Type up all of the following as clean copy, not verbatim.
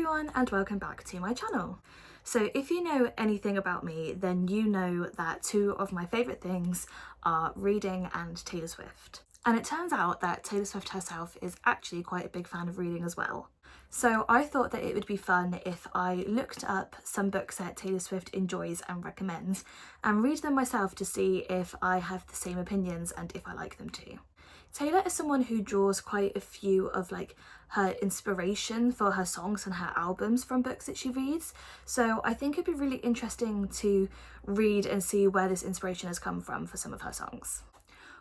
everyone and welcome back to my channel. So if you know anything about me, then you know that two of my favourite things are reading and Taylor Swift. And it turns out that Taylor Swift herself is actually quite a big fan of reading as well. So I thought that it would be fun if I looked up some books that Taylor Swift enjoys and recommends and read them myself to see if I have the same opinions and if I like them too. Taylor is someone who draws quite a few of her inspiration for her songs and her albums from books that she reads. So I think it'd be really interesting to read and see where this inspiration has come from for some of her songs.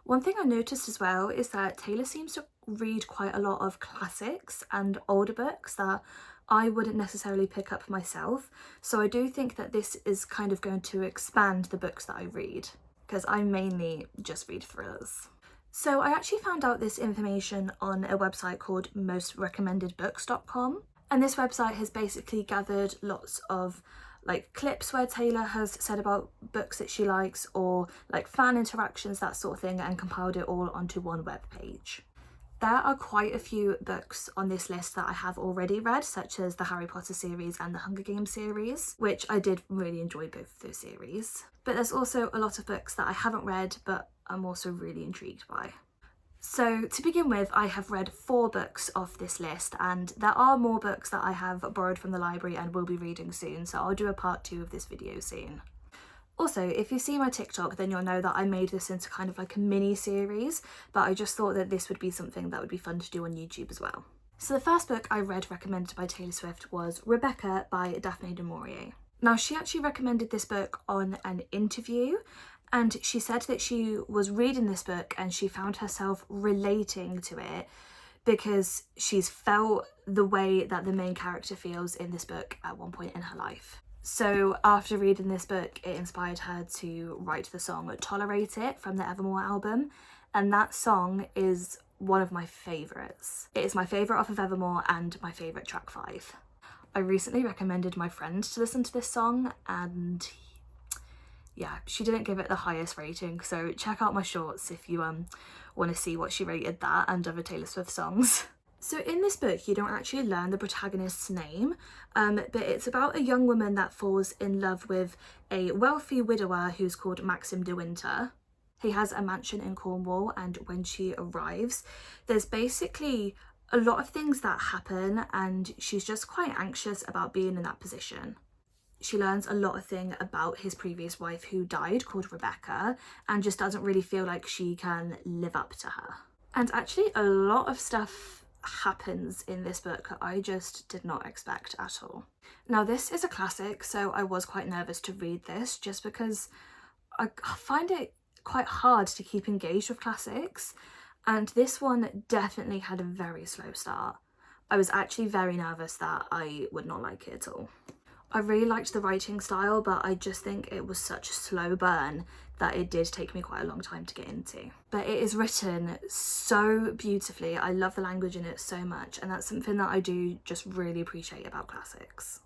One thing I noticed as well is that Taylor seems to read quite a lot of classics and older books that I wouldn't necessarily pick up myself. So I do think that this is kind of going to expand the books that I read, because I mainly just read thrillers. So I actually found out this information on a website called mostrecommendedbooks.com, and this website has basically gathered lots of clips where Taylor has said about books that she likes or fan interactions, that sort of thing, and compiled it all onto one web page. There are quite a few books on this list that I have already read, such as the Harry Potter series and the Hunger Games series, which I did really enjoy both of those series. But there's also a lot of books that I haven't read but I'm also really intrigued by. So to begin with, I have read 4 books off this list, and there are more books that I have borrowed from the library and will be reading soon, so I'll do a part 2 of this video soon. Also, if you see my TikTok, then you'll know that I made this into kind of a mini series, but I just thought that this would be something that would be fun to do on YouTube as well. So the first book I read recommended by Taylor Swift was Rebecca by Daphne du Maurier. Now, she actually recommended this book on an interview, and she said that she was reading this book and she found herself relating to it because she's felt the way that the main character feels in this book at one point in her life. So after reading this book, it inspired her to write the song Tolerate It from the Evermore album, and that song is one of my favourites. It is my favourite off of Evermore and my favourite track 5. I recently recommended my friend to listen to this song, and yeah, she didn't give it the highest rating, so check out my shorts if you want to see what she rated that and other Taylor Swift songs. So in this book, you don't actually learn the protagonist's name, but it's about a young woman that falls in love with a wealthy widower who's called Maxim de Winter. He has a mansion in Cornwall, and when she arrives, there's basically a lot of things that happen, and she's just quite anxious about being in that position. She learns a lot of things about his previous wife who died, called Rebecca, and just doesn't really feel like she can live up to her. And actually a lot of stuff happens in this book that I just did not expect at all. Now, this is a classic, so I was quite nervous to read this just because I find it quite hard to keep engaged with classics, and this one definitely had a very slow start. I was actually very nervous that I would not like it at all. I really liked the writing style, but I just think it was such a slow burn that it did take me quite a long time to get into. But it is written so beautifully. I love the language in it so much, and that's something that I do just really appreciate about classics.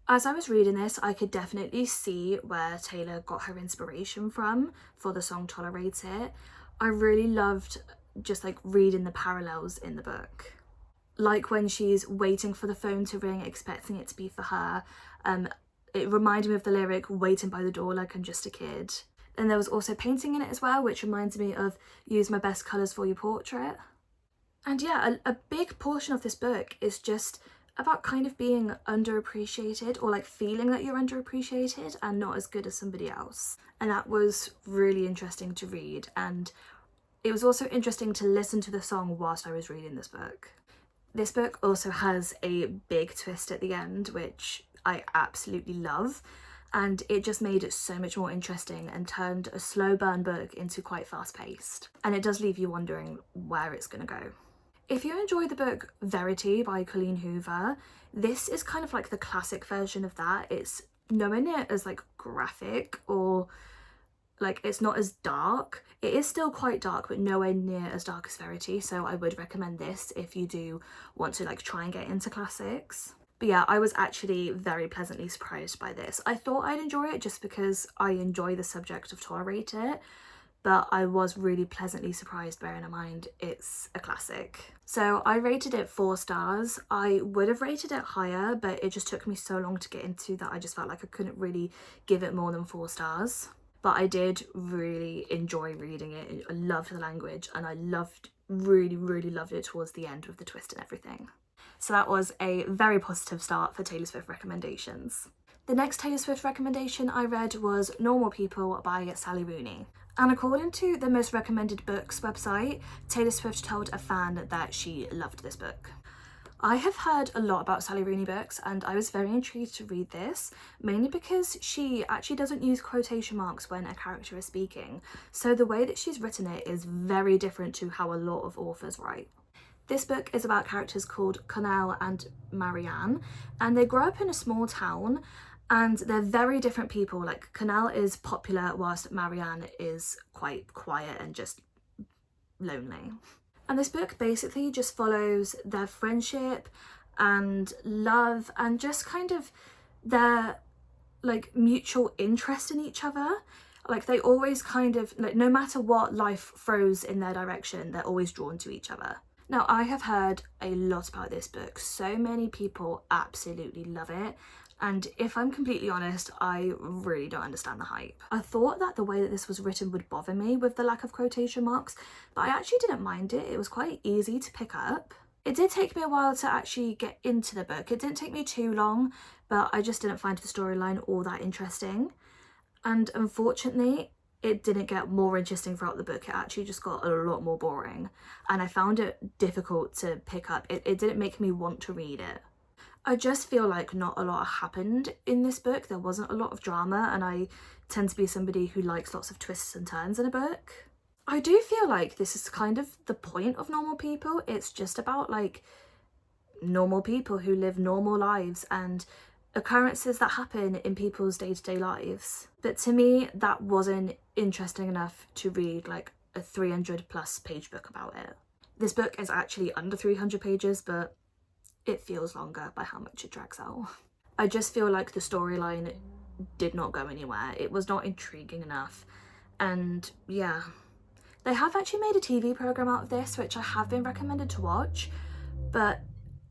As I was reading this, I could definitely see where Taylor got her inspiration from for the song Tolerate It. I really loved just reading the parallels in the book. Like when she's waiting for the phone to ring, expecting it to be for her. It reminded me of the lyric, waiting by the door like I'm just a kid. And there was also painting in it as well, which reminds me of use my best colours for your portrait. And yeah, a big portion of this book is just about kind of being underappreciated, or feeling that you're underappreciated and not as good as somebody else. And that was really interesting to read, and it was also interesting to listen to the song whilst I was reading this book. This book also has a big twist at the end, which I absolutely love, and it just made it so much more interesting and turned a slow burn book into quite fast paced. And it does leave you wondering where it's going to go. If you enjoy the book Verity by Colleen Hoover, this is kind of the classic version of that. It's nowhere near as graphic, or it's not as dark. It is still quite dark, but nowhere near as dark as Verity, so I would recommend this if you do want to try and get into classics. But yeah, I was actually very pleasantly surprised by this. I thought I'd enjoy it just because I enjoy the subject of Tolerate It, but I was really pleasantly surprised, bearing in mind it's a classic. So I rated it 4 stars. I would have rated it higher, but it just took me so long to get into that I just felt like I couldn't really give it more than 4 stars. But I did really enjoy reading it. I loved the language, and I really loved it towards the end with the twist and everything. So that was a very positive start for Taylor Swift recommendations. The next Taylor Swift recommendation I read was Normal People by Sally Rooney. And according to the Most Recommended Books website, Taylor Swift told a fan that she loved this book. I have heard a lot about Sally Rooney books, and I was very intrigued to read this, mainly because she actually doesn't use quotation marks when a character is speaking, so the way that she's written it is very different to how a lot of authors write. This book is about characters called Connell and Marianne, and they grow up in a small town, and they're very different people. Like, Connell is popular whilst Marianne is quite quiet and just lonely. And this book basically just follows their friendship and love and just kind of their like mutual interest in each other. Like, they always kind of, like, no matter what life throws in their direction, they're always drawn to each other. Now, I have heard a lot about this book. So many people absolutely love it. And if I'm completely honest, I really don't understand the hype. I thought that the way that this was written would bother me with the lack of quotation marks, but I actually didn't mind it. It was quite easy to pick up. It did take me a while to actually get into the book. It didn't take me too long, but I just didn't find the storyline all that interesting. And unfortunately, it didn't get more interesting throughout the book. It actually just got a lot more boring, and I found it difficult to pick up. It didn't make me want to read it. I just feel like not a lot happened in this book. There wasn't a lot of drama, and I tend to be somebody who likes lots of twists and turns in a book. I do feel like this is kind of the point of Normal People. It's just about like normal people who live normal lives and occurrences that happen in people's day-to-day lives. But to me, that wasn't interesting enough to read like a 300+ page book about it. This book is actually under 300 pages, but it feels longer by how much it drags out. I just feel like the storyline did not go anywhere. It was not intriguing enough. And yeah, they have actually made a TV program out of this, which I have been recommended to watch, but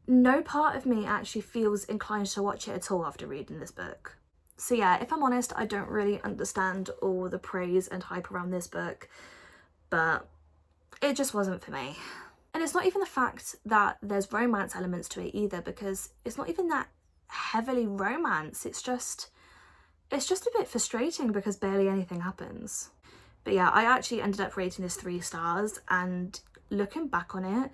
no part of me actually feels inclined to watch it at all after reading this book. So yeah, if I'm honest, I don't really understand all the praise and hype around this book, but it just wasn't for me. And it's not even the fact that there's romance elements to it either, because it's not even that heavily romance. It's just a bit frustrating because barely anything happens. But yeah, I actually ended up rating this 3 stars, and looking back on it,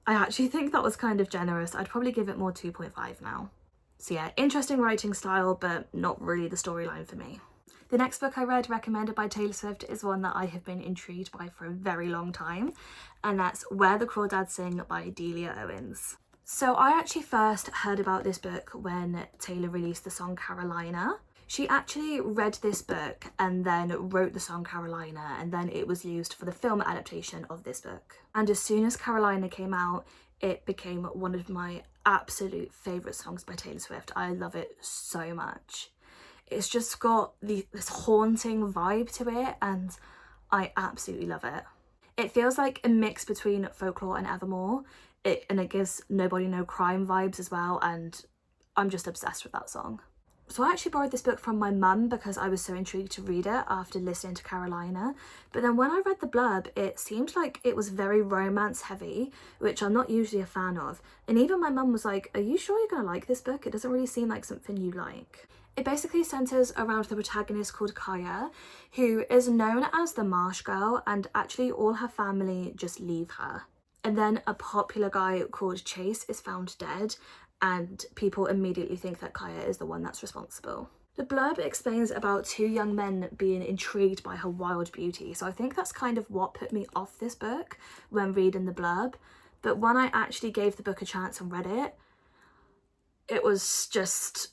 I actually think that was kind of generous. I'd probably give it more 2.5 now. So yeah, interesting writing style, but not really the storyline for me. The next book I read recommended by Taylor Swift is one that I have been intrigued by for a very long time, and that's Where the Crawdads Sing by Delia Owens. So I actually first heard about this book when Taylor released the song Carolina. She actually read this book and then wrote the song Carolina, and then it was used for the film adaptation of this book. And as soon as Carolina came out, it became one of my absolute favourite songs by Taylor Swift. I love it so much. It's just got this haunting vibe to it, and I absolutely love it. It feels like a mix between Folklore and Evermore, and it gives Nobody No Crime vibes as well, and I'm just obsessed with that song. So I actually borrowed this book from my mum because I was so intrigued to read it after listening to Carolina. But then when I read the blurb, it seemed like it was very romance heavy, which I'm not usually a fan of. And even my mum was like, "Are you sure you're going to like this book? It doesn't really seem like something you like." It basically centres around the protagonist called Kaya, who is known as the Marsh Girl, and actually all her family just leave her. And then a popular guy called Chase is found dead, and people immediately think that Kaya is the one that's responsible. The blurb explains about 2 young men being intrigued by her wild beauty, so I think that's kind of what put me off this book when reading the blurb. But when I actually gave the book a chance and read it, it was just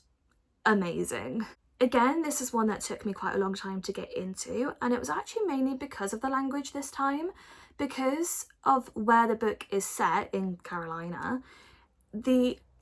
amazing. Again, this is one that took me quite a long time to get into, and it was actually mainly because of the language this time. Because of where the book is set in Carolina,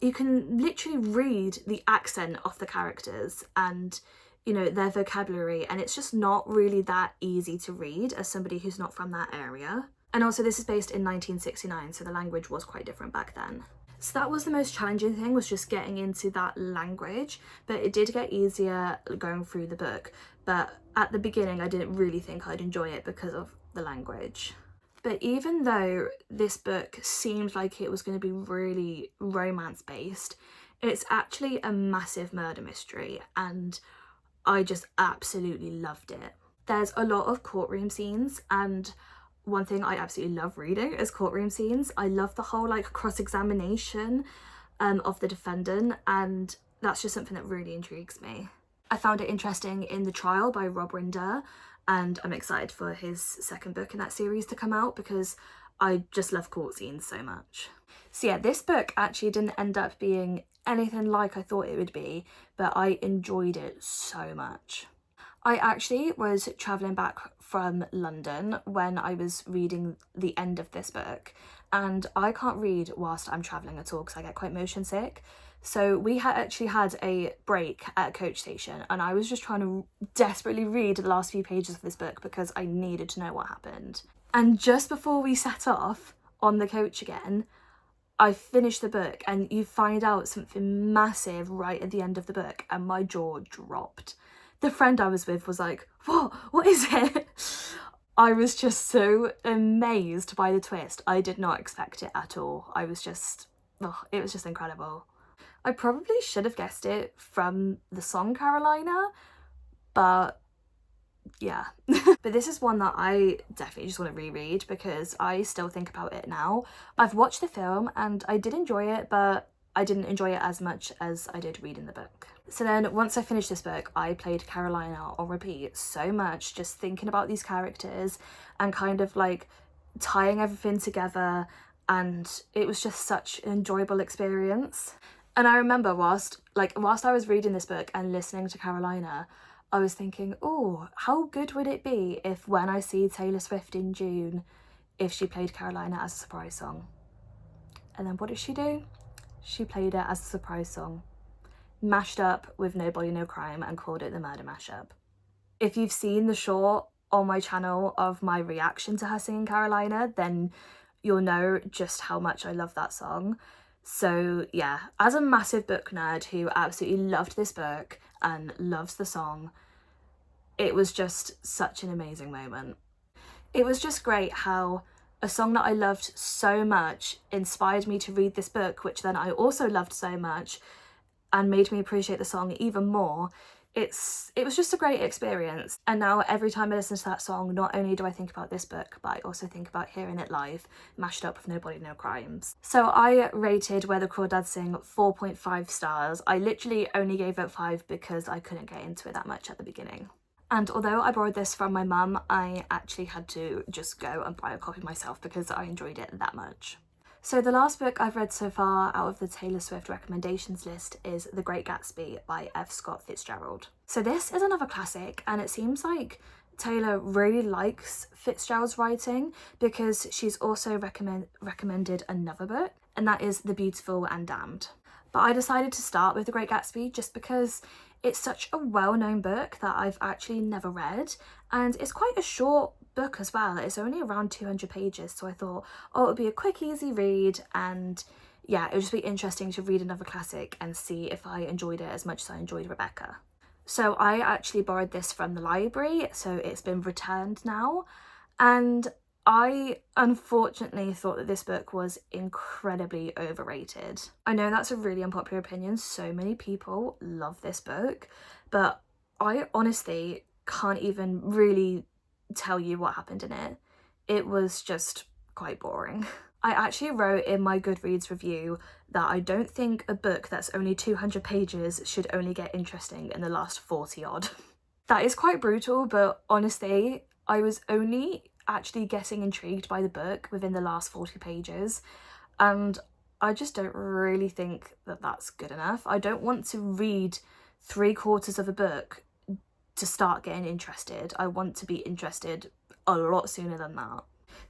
you can literally read the accent of the characters, and you know, their vocabulary, and it's just not really that easy to read as somebody who's not from that area. And also this is based in 1969, so the language was quite different back then. So that was the most challenging thing, was just getting into that language, but it did get easier going through the book. But at the beginning, I didn't really think I'd enjoy it because of the language. But even though this book seemed like it was going to be really romance based, it's actually a massive murder mystery, and I just absolutely loved it. There's a lot of courtroom scenes, and one thing I absolutely love reading is courtroom scenes. I love the whole like cross-examination of the defendant, and that's just something that really intrigues me. I found it interesting in The Trial by Rob Rinder, and I'm excited for his second book in that series to come out because I just love court scenes so much. So yeah, this book actually didn't end up being anything like I thought it would be, but I enjoyed it so much. I actually was travelling back from London when I was reading the end of this book, and I can't read whilst I'm travelling at all because I get quite motion sick. So we had actually had a break at a coach station, and I was just trying to desperately read the last few pages of this book because I needed to know what happened. And just before we set off on the coach again, I finished the book, and you find out something massive right at the end of the book, and my jaw dropped. The friend I was with was like, what is it? I was just so amazed by the twist. I did not expect it at all. I was just, it was just incredible. I probably should have guessed it from the song Carolina, but yeah. But this is one that I definitely just want to reread because I still think about it now. I've watched the film and I did enjoy it, but I didn't enjoy it as much as I did reading the book. So then once I finished this book, I played Carolina on repeat so much, just thinking about these characters and kind of like tying everything together, and it was just such an enjoyable experience. And I remember whilst I was reading this book and listening to Carolina, I was thinking, oh, how good would it be if when I see Taylor Swift in June, if she played Carolina as a surprise song? And then what did she do? She played it as a surprise song, mashed up with No Body No Crime, and called it the Murder Mashup. If you've seen the short on my channel of my reaction to her singing Carolina, then you'll know just how much I love that song. So yeah, as a massive book nerd who absolutely loved this book and loves the song, it was just such an amazing moment. It was just great how a song that I loved so much inspired me to read this book, which then I also loved so much and made me appreciate the song even more. It was just a great experience, and now every time I listen to that song, not only do I think about this book, but I also think about hearing it live, mashed up with No Body No Crimes. So I rated Where the Crawdads Sing 4.5 stars. I literally only gave it 5 because I couldn't get into it that much at the beginning. And although I borrowed this from my mum, I actually had to just go and buy a copy myself because I enjoyed it that much. So the last book I've read so far out of the Taylor Swift recommendations list is The Great Gatsby by F. Scott Fitzgerald. So this is another classic, and it seems like Taylor really likes Fitzgerald's writing because she's also recommended another book, and that is The Beautiful and Damned. But I decided to start with The Great Gatsby just because it's such a well-known book that I've actually never read, and it's quite a short book as well. It's only around 200 pages, so I thought, oh, it would be a quick, easy read, and yeah, it would just be interesting to read another classic and see if I enjoyed it as much as I enjoyed Rebecca. So I actually borrowed this from the library, so it's been returned now, and I unfortunately thought that this book was incredibly overrated. I know that's a really unpopular opinion, so many people love this book, but I honestly can't even really tell you what happened in it. It was just quite boring. I actually wrote in my Goodreads review that I don't think a book that's only 200 pages should only get interesting in the last 40 odd. That is quite brutal, but honestly, I was only actually getting intrigued by the book within the last 40 pages, and I just don't really think that that's good enough. I don't want to read 3/4 of a book to start getting interested. I want to be interested a lot sooner than that.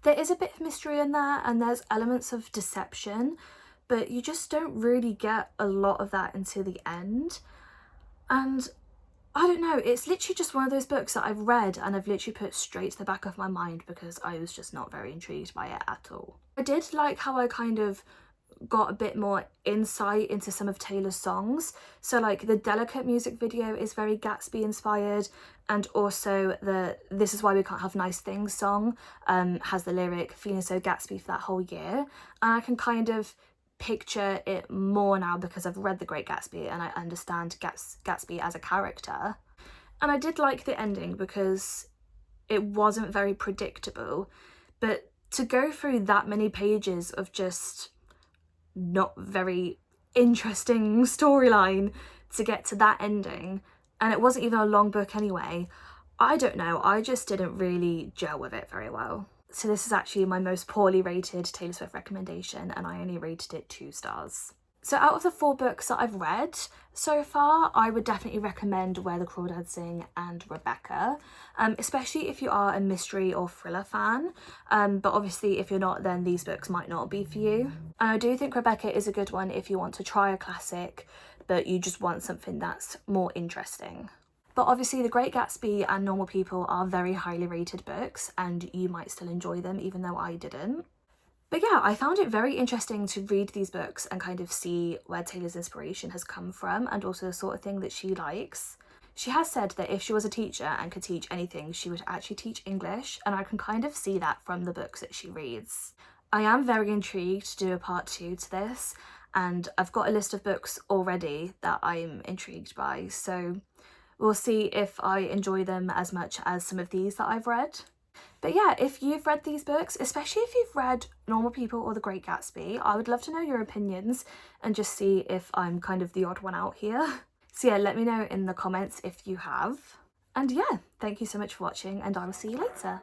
There is a bit of mystery in there, and there's elements of deception, but you just don't really get a lot of that until the end. And I don't know, it's literally just one of those books that I've read and I've literally put straight to the back of my mind because I was just not very intrigued by it at all. I did like how I kind of got a bit more insight into some of Taylor's songs. So like the Delicate music video is very Gatsby inspired, and also the This Is Why We Can't Have Nice Things song has the lyric feeling so Gatsby for that whole year, and I can kind of picture it more now because I've read The Great Gatsby and I understand Gatsby as a character. And I did like the ending because it wasn't very predictable, but to go through that many pages of just not very interesting storyline to get to that ending, and it wasn't even a long book anyway, I don't know, I just didn't really gel with it very well. So this is actually my most poorly rated Taylor Swift recommendation, and I only rated it 2 stars. So out of the 4 books that I've read so far, I would definitely recommend Where the Crawdads Sing and Rebecca, especially if you are a mystery or thriller fan, but obviously if you're not, then these books might not be for you. And I do think Rebecca is a good one if you want to try a classic, but you just want something that's more interesting. But obviously The Great Gatsby and Normal People are very highly rated books and you might still enjoy them even though I didn't. But yeah, I found it very interesting to read these books and kind of see where Taylor's inspiration has come from and also the sort of thing that she likes. She has said that if she was a teacher and could teach anything, she would actually teach English, and I can kind of see that from the books that she reads. I am very intrigued to do a part 2 to this, and I've got a list of books already that I'm intrigued by, so we'll see if I enjoy them as much as some of these that I've read. But yeah, if you've read these books, especially if you've read Normal People or The Great Gatsby, I would love to know your opinions and just see if I'm kind of the odd one out here. So yeah, let me know in the comments if you have. And yeah, thank you so much for watching and I will see you later.